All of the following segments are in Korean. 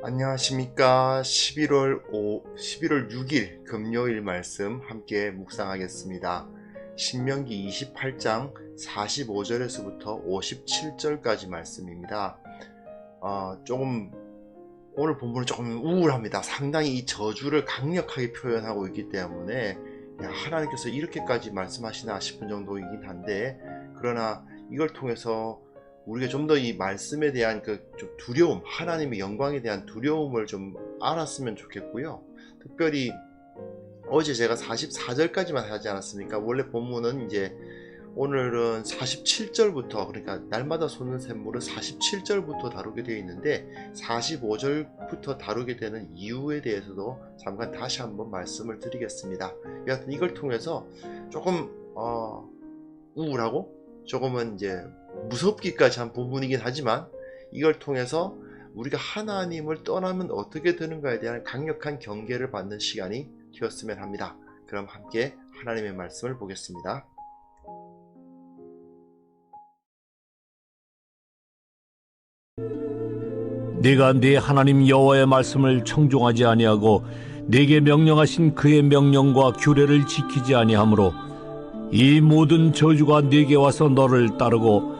안녕하십니까. 11월 6일 금요일 말씀 함께 묵상하겠습니다. 신명기 28장 45절에서부터 57절까지 말씀입니다. 오늘 본문은 조금 우울합니다. 상당히 이 저주를 강력하게 표현하고 있기 때문에 하나님께서 이렇게까지 말씀하시나 싶은 정도이긴 한데, 그러나 이걸 통해서 우리가 좀 더 이 말씀에 대한 좀 두려움, 하나님의 영광에 대한 두려움을 좀 알았으면 좋겠고요. 특별히 어제 제가 44절까지만 하지 않았습니까? 원래 본문은 이제 오늘은 47절부터, 그러니까 날마다 솟는 샘물은 47절부터 다루게 되어 있는데 45절부터 다루게 되는 이유에 대해서도 잠깐 다시 한번 말씀을 드리겠습니다. 여하튼 이걸 통해서 조금 우울하고 조금은 이제 무섭기까지 한 부분이긴 하지만, 이걸 통해서 우리가 하나님을 떠나면 어떻게 되는가에 대한 강력한 경계를 받는 시간이 되었으면 합니다. 그럼 함께 하나님의 말씀을 보겠습니다. 네가 네 하나님 여호와의 말씀을 청종하지 아니하고 네게 명령하신 그의 명령과 규례를 지키지 아니하므로 이 모든 저주가 네게 와서 너를 따르고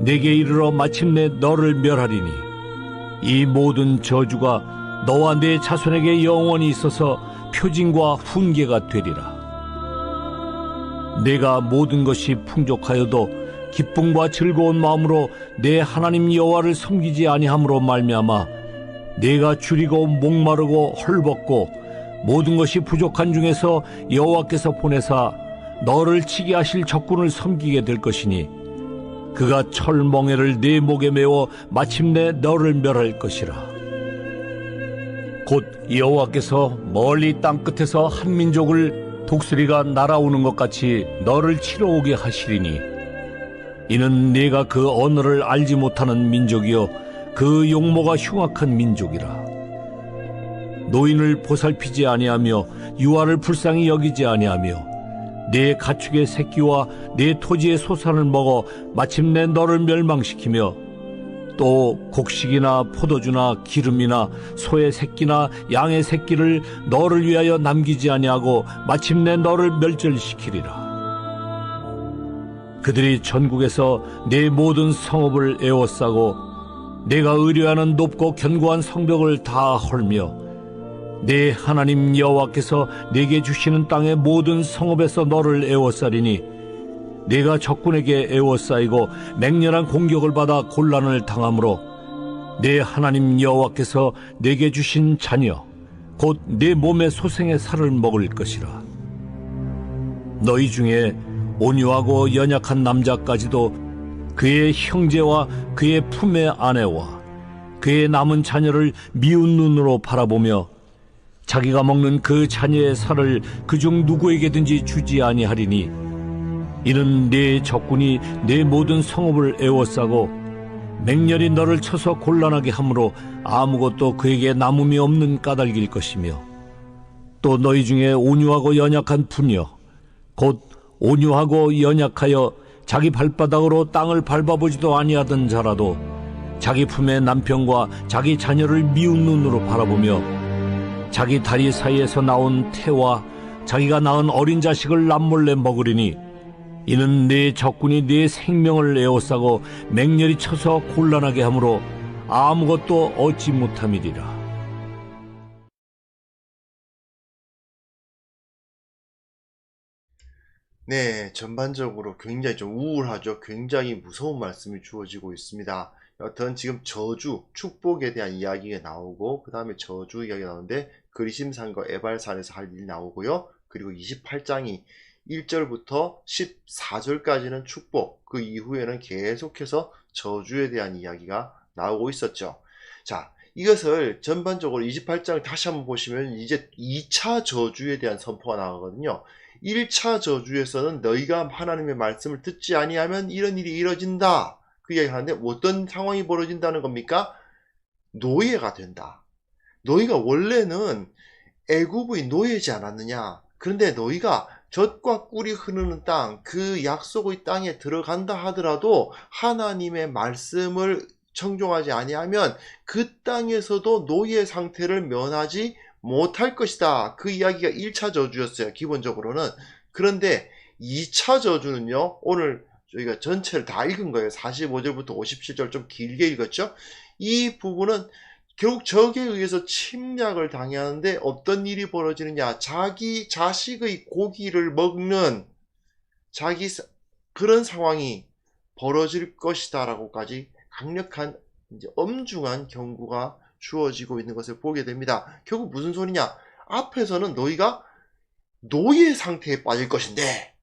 네게 이르러 마침내 너를 멸하리니, 이 모든 저주가 너와 네 자손에게 영원히 있어서 표징과 훈계가 되리라. 네가 모든 것이 풍족하여도 기쁨과 즐거운 마음으로 내 하나님 여호와를 섬기지 아니함으로 말미암아 네가 줄이고 목마르고 헐벗고 모든 것이 부족한 중에서 여호와께서 보내사 너를 치게 하실 적군을 섬기게 될 것이니, 그가 철멍에를 네 목에 메워 마침내 너를 멸할 것이라. 곧 여호와께서 멀리 땅끝에서 한 민족을 독수리가 날아오는 것 같이 너를 치러 오게 하시리니, 이는 네가 그 언어를 알지 못하는 민족이요 그 용모가 흉악한 민족이라. 노인을 보살피지 아니하며 유아를 불쌍히 여기지 아니하며 네 가축의 새끼와 네 토지의 소산을 먹어 마침내 너를 멸망시키며, 또 곡식이나 포도주나 기름이나 소의 새끼나 양의 새끼를 너를 위하여 남기지 아니하고 마침내 너를 멸절시키리라. 그들이 전국에서 네 모든 성읍을 에워싸고 내가 의뢰하는 높고 견고한 성벽을 다 헐며, 네 하나님 여호와께서 네게 주시는 땅의 모든 성읍에서 너를 에워싸리니, 네가 적군에게 에워싸이고 맹렬한 공격을 받아 곤란을 당하므로 네 하나님 여호와께서 네게 주신 자녀 곧 네 몸의 소생의 살을 먹을 것이라. 너희 중에 온유하고 연약한 남자까지도 그의 형제와 그의 품의 아내와 그의 남은 자녀를 미운 눈으로 바라보며 자기가 먹는 그 자녀의 살을 그중 누구에게든지 주지 아니하리니, 이는 네 적군이 네 모든 성읍을 에워싸고 맹렬히 너를 쳐서 곤란하게 하므로 아무것도 그에게 남음이 없는 까닭일 것이며, 또 너희 중에 온유하고 연약한 분이여 곧 온유하고 연약하여 자기 발바닥으로 땅을 밟아보지도 아니하던 자라도 자기 품의 남편과 자기 자녀를 미운 눈으로 바라보며 자기 다리 사이에서 나온 태와 자기가 낳은 어린 자식을 남몰래 먹으리니, 이는 네 적군이 네 생명을 에워싸고 맹렬히 쳐서 곤란하게 하므로 아무것도 얻지 못함이리라. 네, 전반적으로 굉장히 좀 우울하죠. 굉장히 무서운 말씀이 주어지고 있습니다. 여튼 지금 저주, 축복에 대한 이야기가 나오고, 그 다음에 저주 이야기가 나오는데 그리심산과 에발산에서 할 일이 나오고요. 그리고 28장이 1절부터 14절까지는 축복, 그 이후에는 계속해서 저주에 대한 이야기가 나오고 있었죠. 자, 이것을 전반적으로 28장을 다시 한번 보시면 이제 2차 저주에 대한 선포가 나오거든요. 1차 저주에서는 너희가 하나님의 말씀을 듣지 아니하면 이런 일이 이뤄진다, 그 이야기 하는데, 어떤 상황이 벌어진다는 겁니까? 노예가 된다. 너희가 원래는 애굽의 노예지 않았느냐? 그런데 너희가 젖과 꿀이 흐르는 땅, 그 약속의 땅에 들어간다 하더라도 하나님의 말씀을 청종하지 아니하면 그 땅에서도 노예 상태를 면하지 못할 것이다. 그 이야기가 1차 저주였어요. 기본적으로는. 그런데 2차 저주는요. 오늘 저희가 전체를 다 읽은 거예요. 45절부터 57절 좀 길게 읽었죠. 이 부분은 결국 적에 의해서 침략을 당하는데 어떤 일이 벌어지느냐. 자기 자식의 고기를 먹는 그런 상황이 벌어질 것이다 라고까지 강력한 이제 엄중한 경고가 주어지고 있는 것을 보게 됩니다. 결국 무슨 소리냐? 앞에서는 너희가 노예 상태에 빠질 것인데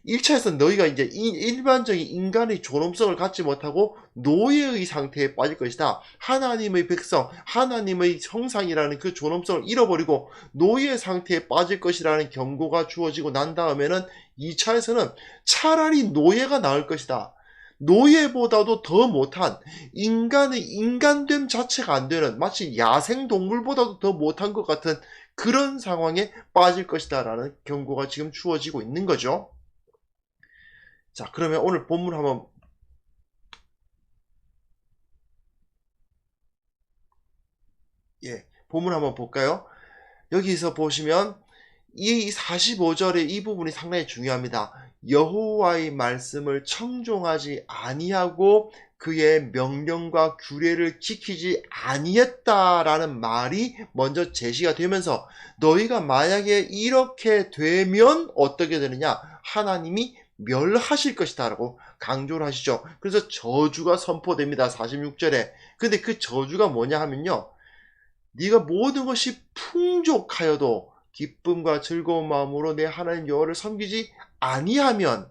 1차에서는 너희가 이제 일반적인 인간의 존엄성을 갖지 못하고 노예의 상태에 빠질 것이다. 하나님의 백성, 하나님의 형상이라는 그 존엄성을 잃어버리고 노예 상태에 빠질 것이라는 경고가 주어지고 난 다음에는 2차에서는 차라리 노예가 나을 것이다. 노예보다도 더 못한 인간의 인간됨 자체가 안 되는 마치 야생동물보다도 더 못한 것 같은 그런 상황에 빠질 것이다 라는 경고가 지금 주어지고 있는 거죠. 자, 그러면 오늘 본문 한번 본문 한번 볼까요? 여기서 보시면 이 45절의 이 부분이 상당히 중요합니다. 여호와의 말씀을 청종하지 아니하고 그의 명령과 규례를 지키지 아니했다라는 말이 먼저 제시가 되면서 너희가 만약에 이렇게 되면 어떻게 되느냐? 하나님이 멸하실 것이다 라고 강조를 하시죠. 그래서 저주가 선포됩니다. 46절에. 근데 그 저주가 뭐냐 하면요. 네가 모든 것이 풍족하여도 기쁨과 즐거운 마음으로 내 하나님 여호와를 섬기지 아니하면,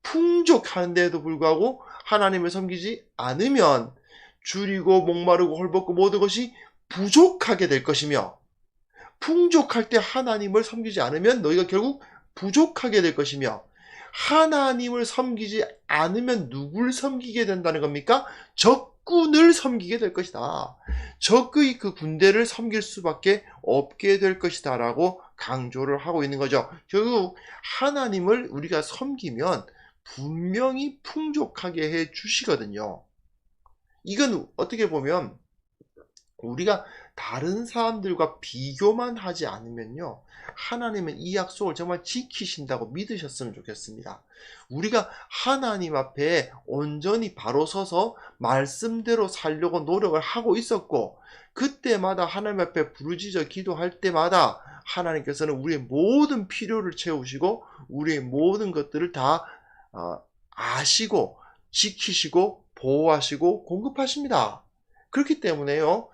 풍족한데도 불구하고 하나님을 섬기지 않으면 줄이고 목마르고 헐벗고 모든 것이 부족하게 될 것이며, 풍족할 때 하나님을 섬기지 않으면 너희가 결국 부족하게 될 것이며, 하나님을 섬기지 않으면 누굴 섬기게 된다는 겁니까? 적군을 섬기게 될 것이다. 적의 그 군대를 섬길 수밖에 없게 될 것이다 라고 강조를 하고 있는 거죠. 결국 하나님을 우리가 섬기면 분명히 풍족하게 해 주시거든요. 이건 어떻게 보면 우리가 다른 사람들과 비교만 하지 않으면요, 하나님은 이 약속을 정말 지키신다고 믿으셨으면 좋겠습니다. 우리가 하나님 앞에 온전히 바로 서서 말씀대로 살려고 노력을 하고 있었고, 그때마다 하나님 앞에 부르짖어 기도할 때마다 하나님께서는 우리의 모든 필요를 채우시고 우리의 모든 것들을 다 아시고 지키시고 보호하시고 공급하십니다. 그렇기 때문에요,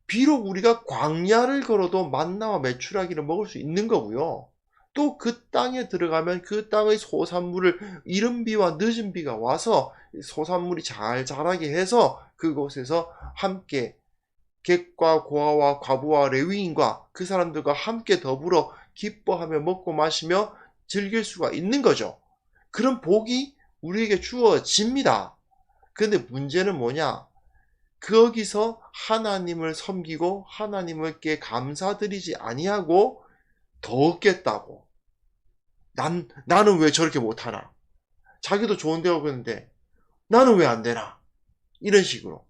비록 우리가 광야를 걸어도 만나와 메추라기를 먹을 수 있는 거고요. 또 그 땅에 들어가면 그 땅의 소산물을 이른 비와 늦은 비가 와서 소산물이 잘 자라게 해서 그곳에서 함께 객과 고아와 과부와 레위인과 그 사람들과 함께 더불어 기뻐하며 먹고 마시며 즐길 수가 있는 거죠. 그런 복이 우리에게 주어집니다. 그런데 문제는 뭐냐? 거기서 하나님을 섬기고 하나님께 감사드리지 아니하고 더 얻겠다고, 나는 왜 저렇게 못하나, 자기도 좋은 데 오고 있는데 나는 왜 안 되나, 이런 식으로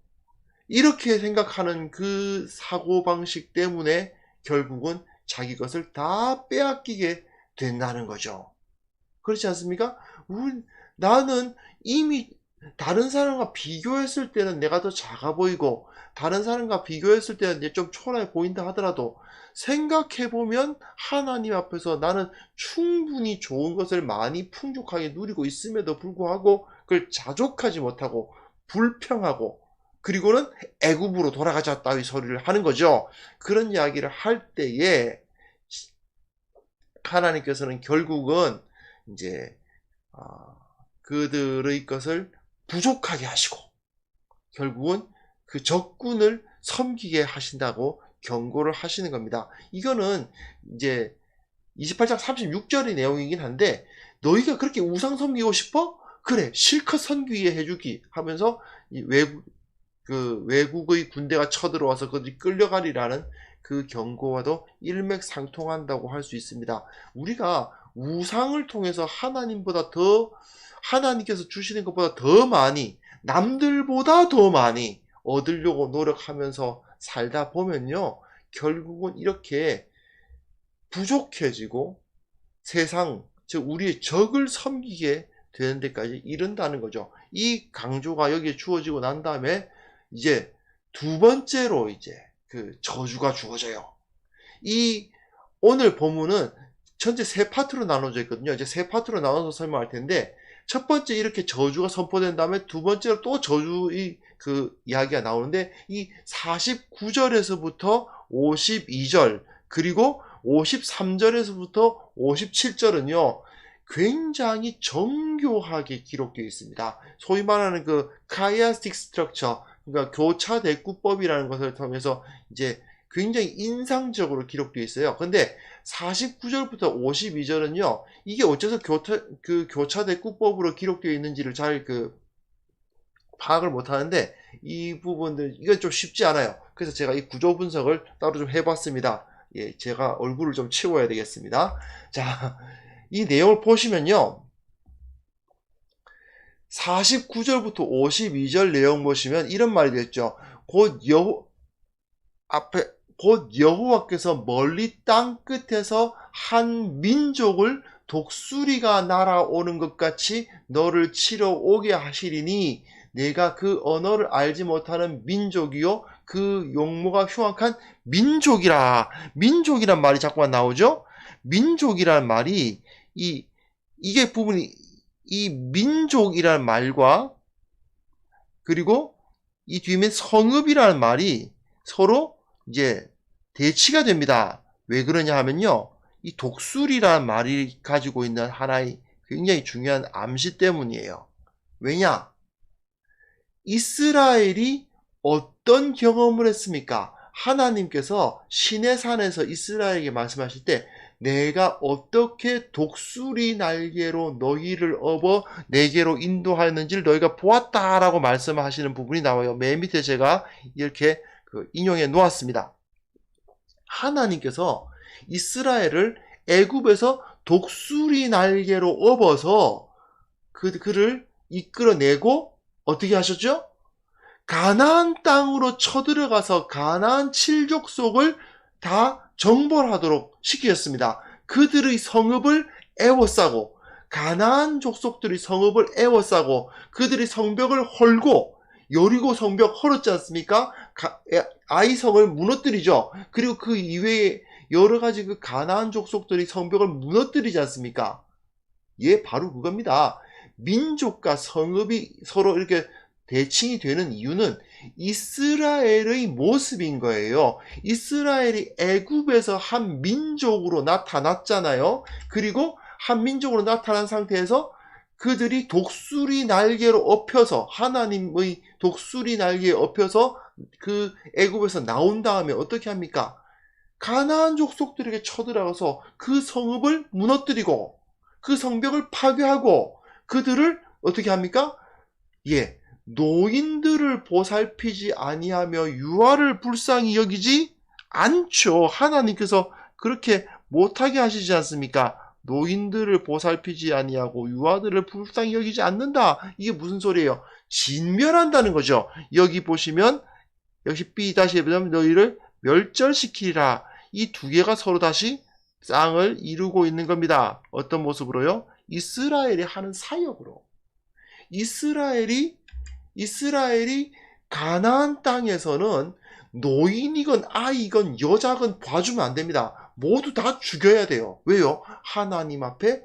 이렇게 생각하는 그 사고방식 때문에 결국은 자기 것을 다 빼앗기게 된다는 거죠. 그렇지 않습니까? 나는 이미 다른 사람과 비교했을 때는 내가 더 작아 보이고 다른 사람과 비교했을 때는 이제 좀 초라해 보인다 하더라도, 생각해보면 하나님 앞에서 나는 충분히 좋은 것을 많이 풍족하게 누리고 있음에도 불구하고 그걸 자족하지 못하고 불평하고 그리고는 애굽으로 돌아가자 따위 소리를 하는 거죠. 그런 이야기를 할 때에 하나님께서는 결국은 이제 그들의 것을 부족하게 하시고 결국은 그 적군을 섬기게 하신다고 경고를 하시는 겁니다. 이거는 이제 28장 36절의 내용이긴 한데, 너희가 그렇게 우상 섬기고 싶어? 그래, 실컷 섬기게 해주기 하면서 외국의 군대가 쳐들어와서 그들이 끌려가리라는 그 경고와도 일맥상통한다고 할 수 있습니다. 우리가 우상을 통해서 하나님께서 주시는 것보다 더 많이, 남들보다 더 많이 얻으려고 노력하면서 살다 보면요, 결국은 이렇게 부족해지고 세상, 즉 우리의 적을 섬기게 되는 데까지 이른다는 거죠. 이 강조가 여기에 주어지고 난 다음에 이제 두 번째로 이제 그 저주가 주어져요. 이 오늘 본문은 전체 세 파트로 나눠져 있거든요. 이제 세 파트로 나눠서 설명할 텐데, 첫 번째 이렇게 저주가 선포된 다음에 두 번째로 또 저주의 그 이야기가 나오는데, 이 49절에서부터 52절 그리고 53절에서부터 57절은요 굉장히 정교하게 기록되어 있습니다. 소위 말하는 그 카이아스틱 스트럭처, 그러니까 교차 대꾸법이라는 것을 통해서 이제 굉장히 인상적으로 기록되어 있어요. 근데 49절부터 52절은요 이게 어째서 교차 대꾸법으로 기록되어 있는지를 잘 파악을 못 하는데, 이 부분들 이건 좀 쉽지 않아요. 그래서 제가 이 구조 분석을 따로 좀 해봤습니다. 예, 제가 얼굴을 좀 채워야 되겠습니다. 자, 이 내용을 보시면요, 49절부터 52절 내용 보시면 이런 말이 됐죠. 곧 여호와께서 멀리 땅 끝에서 한 민족을 독수리가 날아오는 것 같이 너를 치러 오게 하시리니 내가 그 언어를 알지 못하는 민족이요 그 용모가 흉악한 민족이라. 민족이란 말이 자꾸만 나오죠. 민족이란 말이 이게 부분이 이 민족이라는 말과 그리고 이 뒤에 성읍이라는 말이 서로 이제 대치가 됩니다. 왜 그러냐 하면요, 이 독수리라는 말이 가지고 있는 하나의 굉장히 중요한 암시 때문이에요. 왜냐? 이스라엘이 어떤 경험을 했습니까? 하나님께서 시내산에서 이스라엘에게 말씀하실 때 내가 어떻게 독수리 날개로 너희를 업어 내게로 인도하였는지를 너희가 보았다라고 말씀하시는 부분이 나와요. 맨 밑에 제가 이렇게 인용해 놓았습니다. 하나님께서 이스라엘을 애굽에서 독수리 날개로 업어서 그를 이끌어내고 어떻게 하셨죠? 가나안 땅으로 쳐들어가서 가나안 칠족속을 다 정벌하도록 시키셨습니다. 그들의 성읍을 에워싸고, 가나안 족속들의 성읍을 에워싸고 그들의 성벽을 헐고, 여리고 성벽 헐었지 않습니까? 아이성을 무너뜨리죠. 그리고 그 이외에 여러 가지 그 가나안 족속들의 성벽을 무너뜨리지 않습니까? 예, 바로 그겁니다. 민족과 성읍이 서로 이렇게 대칭이 되는 이유는 이스라엘의 모습인 거예요. 이스라엘이 애굽에서 한 민족으로 나타났잖아요. 그리고 한 민족으로 나타난 상태에서 그들이 독수리 날개로 업혀서, 하나님의 독수리 날개에 업혀서 그 애굽에서 나온 다음에 어떻게 합니까? 가나안 족속들에게 쳐들어가서 그 성읍을 무너뜨리고 그 성벽을 파괴하고 그들을 어떻게 합니까? 예, 노인들을 보살피지 아니하며 유아를 불쌍히 여기지 않죠. 하나님께서 그렇게 못하게 하시지 않습니까? 노인들을 보살피지 아니하고 유아들을 불쌍히 여기지 않는다. 이게 무슨 소리예요? 진멸한다는 거죠. 여기 보시면 역시 B 다시 해보자면 너희를 멸절시키리라. 이 두 개가 서로 다시 쌍을 이루고 있는 겁니다. 어떤 모습으로요? 이스라엘이 하는 사역으로. 이스라엘이 가나안 땅에서는 노인이건 아이건 여자건 봐주면 안 됩니다. 모두 다 죽여야 돼요. 왜요? 하나님 앞에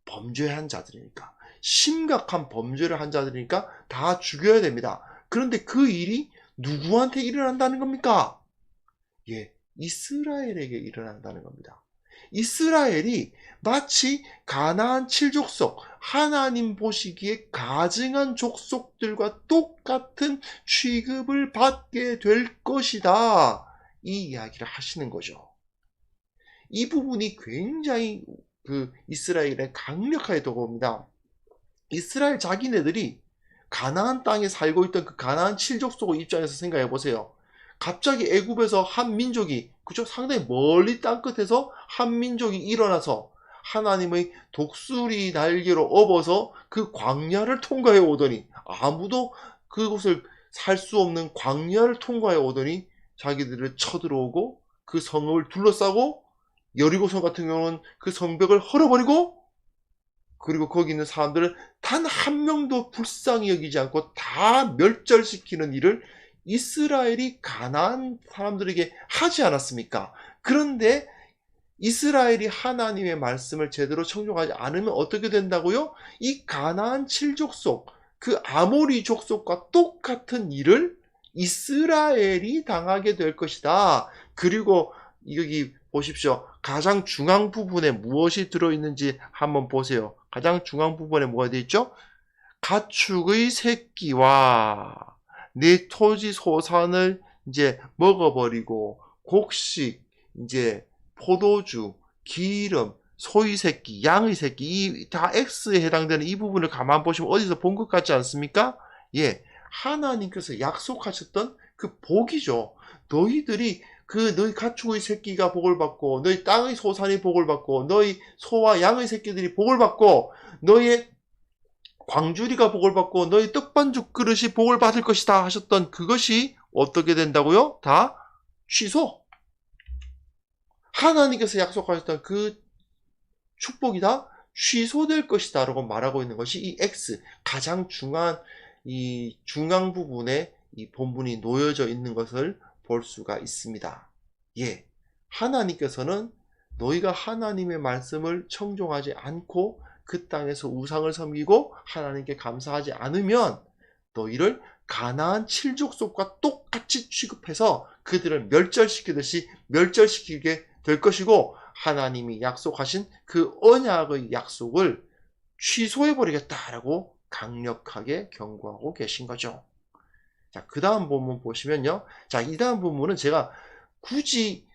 범죄한 자들이니까. 심각한 범죄를 한 자들이니까 다 죽여야 됩니다. 그런데 그 일이 누구한테 일어난다는 겁니까? 예, 이스라엘에게 일어난다는 겁니다. 이스라엘이 마치 가나안 칠족속, 하나님 보시기에 가증한 족속들과 똑같은 취급을 받게 될 것이다. 이 이야기를 하시는 거죠. 이 부분이 굉장히 이스라엘에 강력하게 다가옵니다. 이스라엘 자기네들이 가나안 땅에 살고 있던 그 가나안 칠족속 입장에서 생각해 보세요. 갑자기 애굽에서 한 민족이, 그죠? 상당히 멀리 땅끝에서 한 민족이 일어나서 하나님의 독수리 날개로 업어서 그 광야를 통과해 오더니, 아무도 그곳을 살 수 없는 광야를 통과해 오더니 자기들을 쳐들어오고 그 성읍을 둘러싸고, 여리고성 같은 경우는 그 성벽을 헐어버리고, 그리고 거기 있는 사람들을 단 한 명도 불쌍히 여기지 않고 다 멸절시키는 일을 이스라엘이 가나안 사람들에게 하지 않았습니까? 그런데 이스라엘이 하나님의 말씀을 제대로 청종하지 않으면 어떻게 된다고요? 이 가나안 7족속, 그 아모리 족속과 똑같은 일을 이스라엘이 당하게 될 것이다. 그리고 여기 보십시오. 가장 중앙 부분에 무엇이 들어있는지 한번 보세요. 가장 중앙 부분에 뭐가 되어 있죠? 가축의 새끼와 내 토지 소산을 이제 먹어버리고, 곡식, 이제 포도주, 기름, 소의 새끼, 양의 새끼, 이 다 X에 해당되는 이 부분을 가만 보시면 어디서 본 것 같지 않습니까? 예, 하나님께서 약속하셨던 그 복이죠. 너희들이 너희 가축의 새끼가 복을 받고, 너희 땅의 소산이 복을 받고, 너희 소와 양의 새끼들이 복을 받고, 너희의 광주리가 복을 받고, 너희 떡반죽 그릇이 복을 받을 것이다 하셨던 그것이 어떻게 된다고요? 다 취소. 하나님께서 약속하셨던 그 축복이 다 취소될 것이다 라고 말하고 있는 것이 이 X, 가장 이 중앙 부분에 이 본문이 놓여져 있는 것을 볼 수가 있습니다. 예, 하나님께서는 너희가 하나님의 말씀을 청종하지 않고 그 땅에서 우상을 섬기고 하나님께 감사하지 않으면 너희를 가나안 7족속과 똑같이 취급해서 그들을 멸절시키듯이 멸절시키게 될 것이고, 하나님이 약속하신 그 언약의 약속을 취소해버리겠다라고 강력하게 경고하고 계신 거죠. 자, 그 다음 본문 보시면요. 자, 이 다음 본문은 제가 굳이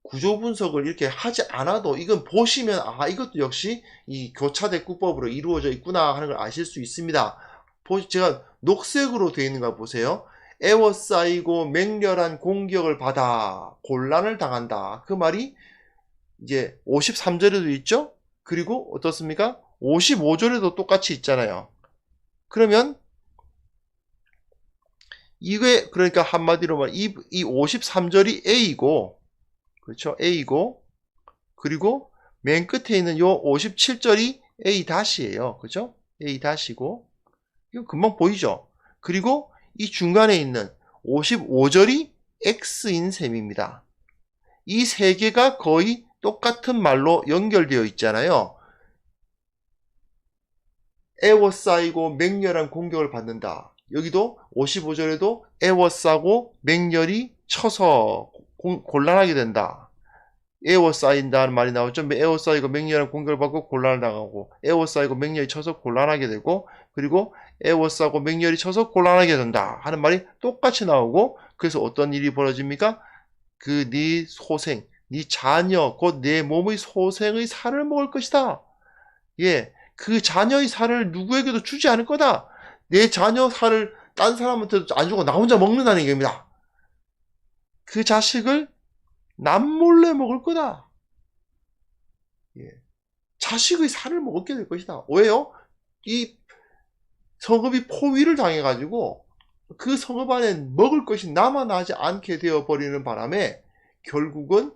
구조 분석을 이렇게 하지 않아도 이건 보시면 이것도 역시 이 교차대꾸법으로 이루어져 있구나 하는 걸 아실 수 있습니다. 제가 녹색으로 되어 있는 거 보세요. 에워싸이고 맹렬한 공격을 받아 곤란을 당한다. 그 말이 이제 53절에도 있죠? 그리고 어떻습니까? 55절에도 똑같이 있잖아요. 그러면 이게, 그러니까 한마디로 말하면 이 53절이 A고, 그렇죠? A고, 그리고 맨 끝에 있는 요 57절이 A-예요. 그죠? A-고, 이거 금방 보이죠? 그리고 이 중간에 있는 55절이 X인 셈입니다. 이 세 개가 거의 똑같은 말로 연결되어 있잖아요. 애워싸이고 맹렬한 공격을 받는다. 여기도 55절에도 애워싸고 맹렬히 쳐서 곤란하게 된다. 애워싸인다는 말이 나오죠. 애워싸이고 맹렬한 공격을 받고 곤란을 당하고, 애워싸이고 맹렬히 쳐서 곤란하게 되고, 그리고 애워싸고 맹렬히 쳐서 곤란하게 된다 하는 말이 똑같이 나오고, 그래서 어떤 일이 벌어집니까? 네 소생, 네 자녀, 곧 내 몸의 소생의 살을 먹을 것이다. 예, 그 자녀의 살을 누구에게도 주지 않을 거다. 내 자녀 살을 딴 사람한테도 안 주고 나 혼자 먹는다는 얘기입니다. 그 자식을 남몰래 먹을 거다. 예. 자식의 살을 먹게 될 것이다. 왜요? 이 성읍이 포위를 당해가지고 그 성읍 안에 먹을 것이 남아나지 않게 되어버리는 바람에 결국은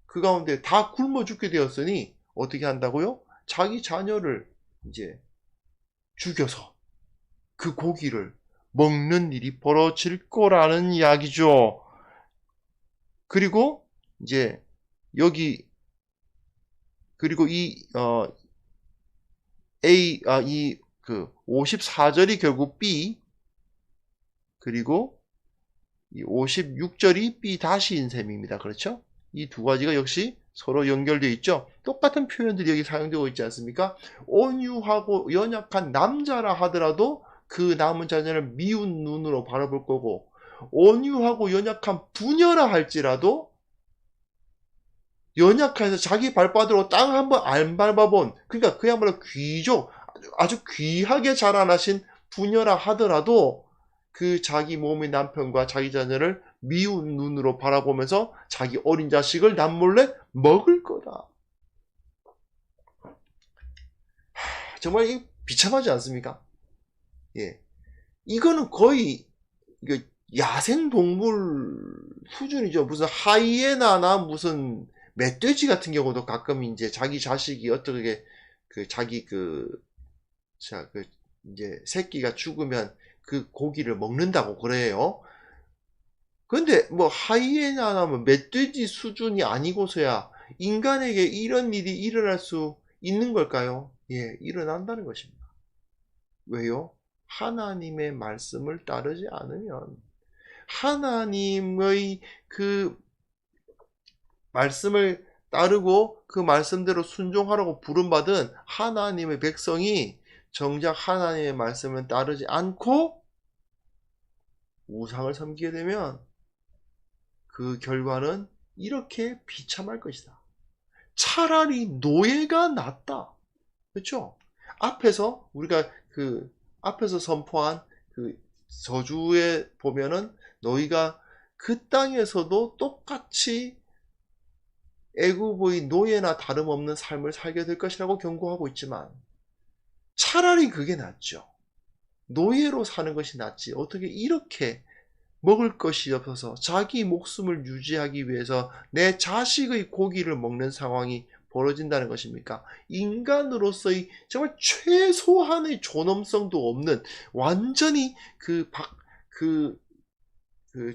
그 가운데 다 굶어 죽게 되었으니 어떻게 한다고요? 자기 자녀를 이제 죽여서 그 고기를 먹는 일이 벌어질 거라는 이야기죠. 그리고 이제 여기, 그리고 이 54절이 결국 B, 그리고 이 56절이 B-인 셈입니다. 그렇죠? 이 두 가지가 역시 서로 연결되어 있죠. 똑같은 표현들이 여기 사용되고 있지 않습니까? 온유하고 연약한 남자라 하더라도 그 남은 자녀를 미운 눈으로 바라볼 거고, 온유하고 연약한 부녀라 할지라도 연약해서 자기 발바닥으로 땅 한번 안 밟아본, 그러니까 그야말로 귀족, 아주 귀하게 자라나신 부녀라 하더라도 그 자기 몸의 남편과 자기 자녀를 미운 눈으로 바라보면서 자기 어린 자식을 남몰래 먹을 거다. 정말 이 비참하지 않습니까? 예. 이거는 거의 야생 동물 수준이죠. 무슨 하이에나나 무슨 멧돼지 같은 경우도 가끔 이제 자기 자식이 어떻게 자기 이제 새끼가 죽으면 그 고기를 먹는다고 그래요. 근데 뭐 하이에나나 뭐 멧돼지 수준이 아니고서야 인간에게 이런 일이 일어날 수 있는 걸까요? 예, 일어난다는 것입니다. 왜요? 하나님의 말씀을 따르지 않으면, 하나님의 그 말씀을 따르고 그 말씀대로 순종하라고 부름받은 하나님의 백성이 정작 하나님의 말씀을 따르지 않고 우상을 섬기게 되면 그 결과는 이렇게 비참할 것이다. 차라리 노예가 낫다. 그렇죠? 앞에서 우리가 앞에서 선포한 그 저주에 보면은 너희가 그 땅에서도 똑같이 애굽의 노예나 다름없는 삶을 살게 될 것이라고 경고하고 있지만 차라리 그게 낫죠. 노예로 사는 것이 낫지. 어떻게 이렇게 먹을 것이 없어서 자기 목숨을 유지하기 위해서 내 자식의 고기를 먹는 상황이 벌어진다는 것입니까? 인간으로서의 정말 최소한의 존엄성도 없는 완전히 그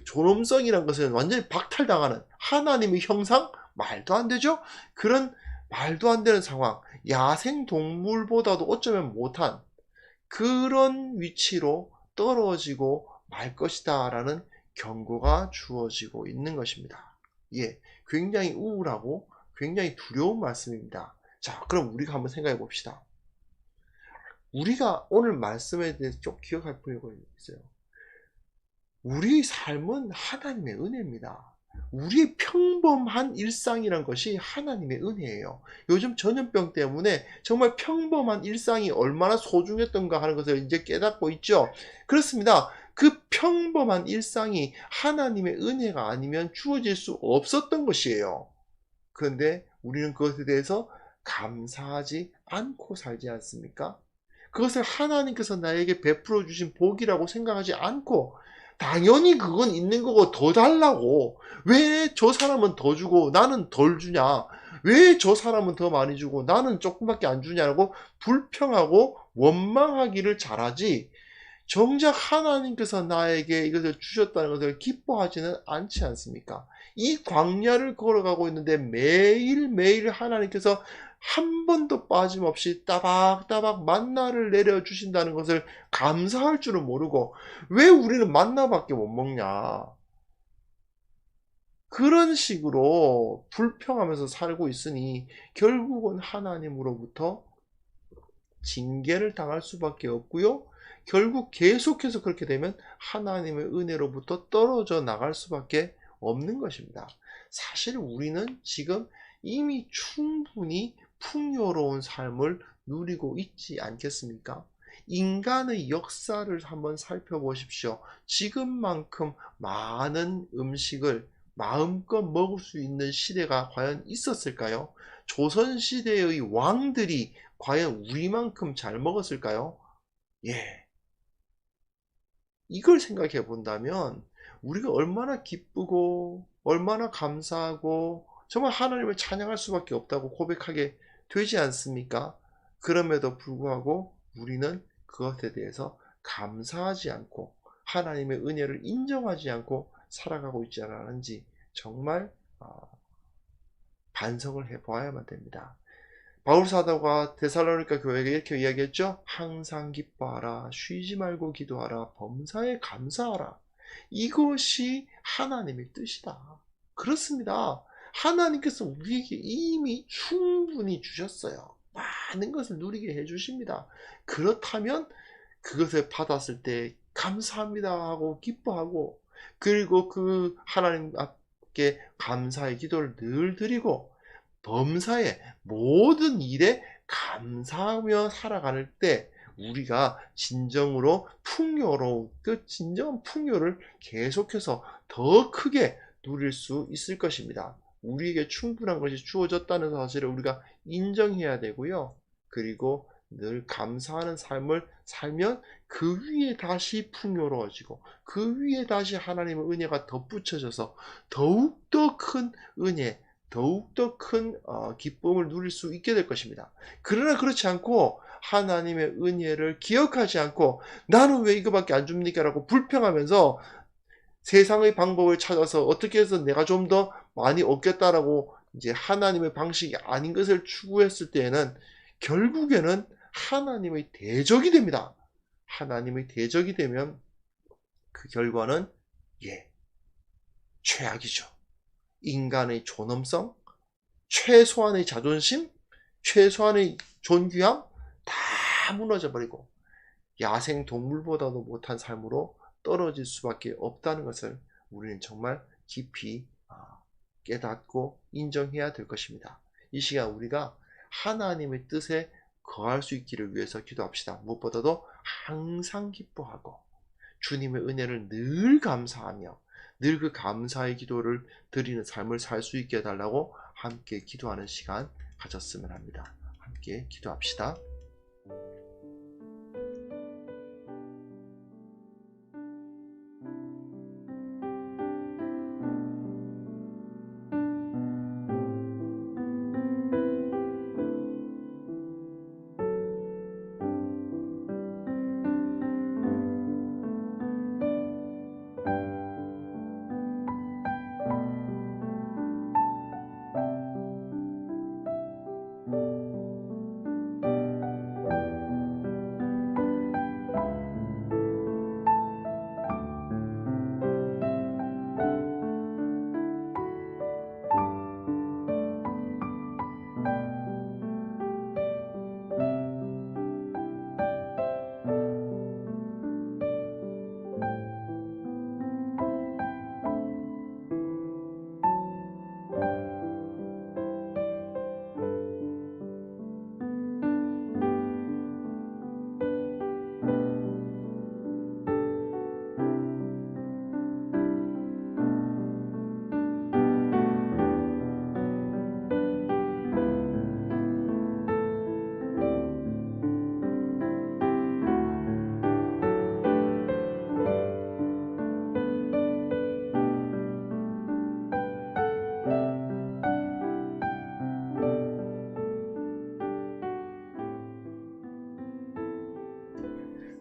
존엄성이란 것은 완전히 박탈당하는 하나님의 형상? 말도 안 되죠? 그런 말도 안 되는 상황, 야생 동물보다도 어쩌면 못한 그런 위치로 떨어지고 말 것이다 라는 경고가 주어지고 있는 것입니다. 예, 굉장히 우울하고 굉장히 두려운 말씀입니다. 자, 그럼 우리가 한번 생각해 봅시다. 우리가 오늘 말씀에 대해서 좀 기억할 필요가 있어요. 우리의 삶은 하나님의 은혜입니다. 우리의 평범한 일상이란 것이 하나님의 은혜예요. 요즘 전염병 때문에 정말 평범한 일상이 얼마나 소중했던가 하는 것을 이제 깨닫고 있죠. 그렇습니다. 그 평범한 일상이 하나님의 은혜가 아니면 주어질 수 없었던 것이에요. 그런데 우리는 그것에 대해서 감사하지 않고 살지 않습니까? 그것을 하나님께서 나에게 베풀어 주신 복이라고 생각하지 않고 당연히 그건 있는 거고 더 달라고, 왜 저 사람은 더 주고 나는 덜 주냐, 왜 저 사람은 더 많이 주고 나는 조금밖에 안 주냐고 불평하고 원망하기를 잘하지, 정작 하나님께서 나에게 이것을 주셨다는 것을 기뻐하지는 않지 않습니까? 이 광야를 걸어가고 있는데 매일매일 하나님께서 한 번도 빠짐없이 따박따박 만나를 내려주신다는 것을 감사할 줄은 모르고 왜 우리는 만나밖에 못 먹냐, 그런 식으로 불평하면서 살고 있으니 결국은 하나님으로부터 징계를 당할 수밖에 없고요. 결국 계속해서 그렇게 되면 하나님의 은혜로부터 떨어져 나갈 수밖에 없는 것입니다. 사실 우리는 지금 이미 충분히 풍요로운 삶을 누리고 있지 않겠습니까? 인간의 역사를 한번 살펴보십시오. 지금만큼 많은 음식을 마음껏 먹을 수 있는 시대가 과연 있었을까요? 조선시대의 왕들이 과연 우리만큼 잘 먹었을까요? 예. 이걸 생각해 본다면 우리가 얼마나 기쁘고 얼마나 감사하고 정말 하나님을 찬양할 수밖에 없다고 고백하게 되지 않습니까? 그럼에도 불구하고 우리는 그것에 대해서 감사하지 않고 하나님의 은혜를 인정하지 않고 살아가고 있지 않은지 정말 반성을 해보아야만 됩니다. 바울 사도가 데살로니가 교회에게 이렇게 이야기했죠. 항상 기뻐하라, 쉬지 말고 기도하라, 범사에 감사하라. 이것이 하나님의 뜻이다. 그렇습니다. 하나님께서 우리에게 이미 충분히 주셨어요. 많은 것을 누리게 해주십니다. 그렇다면 그것을 받았을 때 감사합니다 하고 기뻐하고, 그리고 그 하나님 앞에 감사의 기도를 늘 드리고 범사의 모든 일에 감사하며 살아갈 때 우리가 진정으로 풍요로운 그 진정한 풍요를 계속해서 더 크게 누릴 수 있을 것입니다. 우리에게 충분한 것이 주어졌다는 사실을 우리가 인정해야 되고요. 그리고 늘 감사하는 삶을 살면 그 위에 다시 풍요로워지고 그 위에 다시 하나님의 은혜가 덧붙여져서 더욱더 큰 은혜, 더욱더 큰 기쁨을 누릴 수 있게 될 것입니다. 그러나 그렇지 않고 하나님의 은혜를 기억하지 않고 나는 왜 이거밖에 안 줍니까? 라고 불평하면서 세상의 방법을 찾아서 어떻게 해서 내가 좀 더 많이 얻겠다라고 이제 하나님의 방식이 아닌 것을 추구했을 때에는 결국에는 하나님의 대적이 됩니다. 하나님의 대적이 되면 그 결과는 최악이죠. 인간의 존엄성, 최소한의 자존심, 최소한의 존귀함 다 무너져 버리고 야생 동물보다도 못한 삶으로 떨어질 수밖에 없다는 것을 우리는 정말 깊이 깨닫고 인정해야 될 것입니다. 이 시간 우리가 하나님의 뜻에 거할 수 있기를 위해서 기도합시다. 무엇보다도 항상 기뻐하고 주님의 은혜를 늘 감사하며 늘 그 감사의 기도를 드리는 삶을 살 수 있게 해달라고 함께 기도하는 시간 가졌으면 합니다. 함께 기도합시다.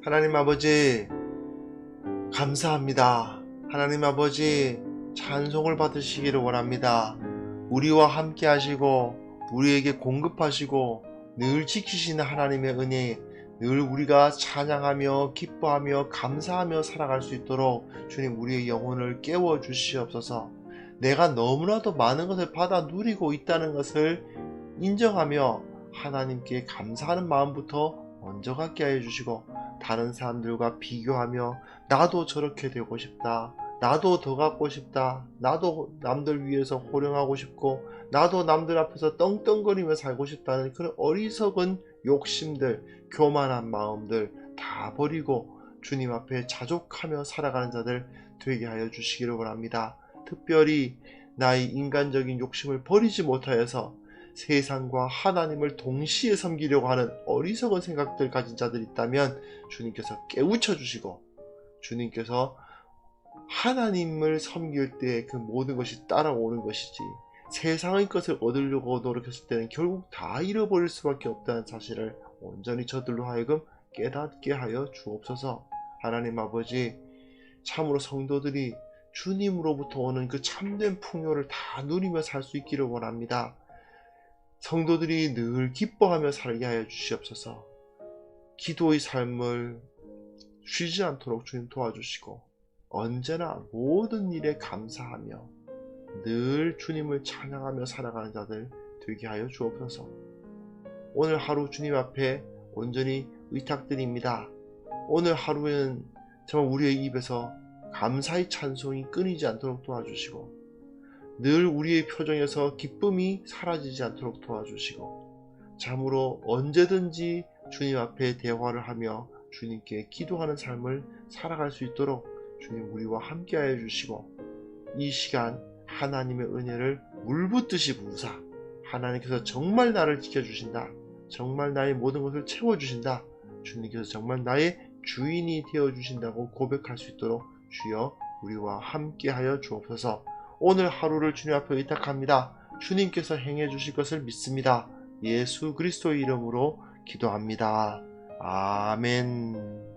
하나님 아버지 감사합니다. 하나님 아버지 찬송을 받으시기를 원합니다. 우리와 함께 하시고 우리에게 공급하시고 늘 지키시는 하나님의 은혜, 늘 우리가 찬양하며 기뻐하며 감사하며 살아갈 수 있도록 주님 우리의 영혼을 깨워 주시옵소서. 내가 너무나도 많은 것을 받아 누리고 있다는 것을 인정하며 하나님께 감사하는 마음부터 먼저 갖게 하여 주시고 다른 사람들과 비교하며 나도 저렇게 되고 싶다, 나도 더 갖고 싶다, 나도 남들 위해서 호령하고 싶고 나도 남들 앞에서 떵떵거리며 살고 싶다는 그런 어리석은 욕심들, 교만한 마음들 다 버리고 주님 앞에 자족하며 살아가는 자들 되게 하여 주시기를 원합니다. 특별히 나의 인간적인 욕심을 버리지 못하여서 세상과 하나님을 동시에 섬기려고 하는 어리석은 생각들 가진 자들이 있다면 주님께서 깨우쳐 주시고 주님께서 하나님을 섬길 때 그 모든 것이 따라오는 것이지 세상의 것을 얻으려고 노력했을 때는 결국 다 잃어버릴 수밖에 없다는 사실을 온전히 저들로 하여금 깨닫게 하여 주옵소서. 하나님 아버지 참으로 성도들이 주님으로부터 오는 그 참된 풍요를 다 누리며 살 수 있기를 원합니다. 성도들이 늘 기뻐하며 살게 하여 주시옵소서. 기도의 삶을 쉬지 않도록 주님 도와주시고 언제나 모든 일에 감사하며 늘 주님을 찬양하며 살아가는 자들 되게 하여 주옵소서. 오늘 하루 주님 앞에 온전히 의탁드립니다. 오늘 하루에는 정말 우리의 입에서 감사의 찬송이 끊이지 않도록 도와주시고 늘 우리의 표정에서 기쁨이 사라지지 않도록 도와주시고 참으로 언제든지 주님 앞에 대화를 하며 주님께 기도하는 삶을 살아갈 수 있도록 주님 우리와 함께하여 주시고, 이 시간 하나님의 은혜를 물붓듯이 부으사 하나님께서 정말 나를 지켜주신다, 정말 나의 모든 것을 채워주신다, 주님께서 정말 나의 주인이 되어주신다고 고백할 수 있도록 주여 우리와 함께하여 주옵소서. 오늘 하루를 주님 앞에 의탁합니다. 주님께서 행해 주실 것을 믿습니다. 예수 그리스도의 이름으로 기도합니다. 아멘.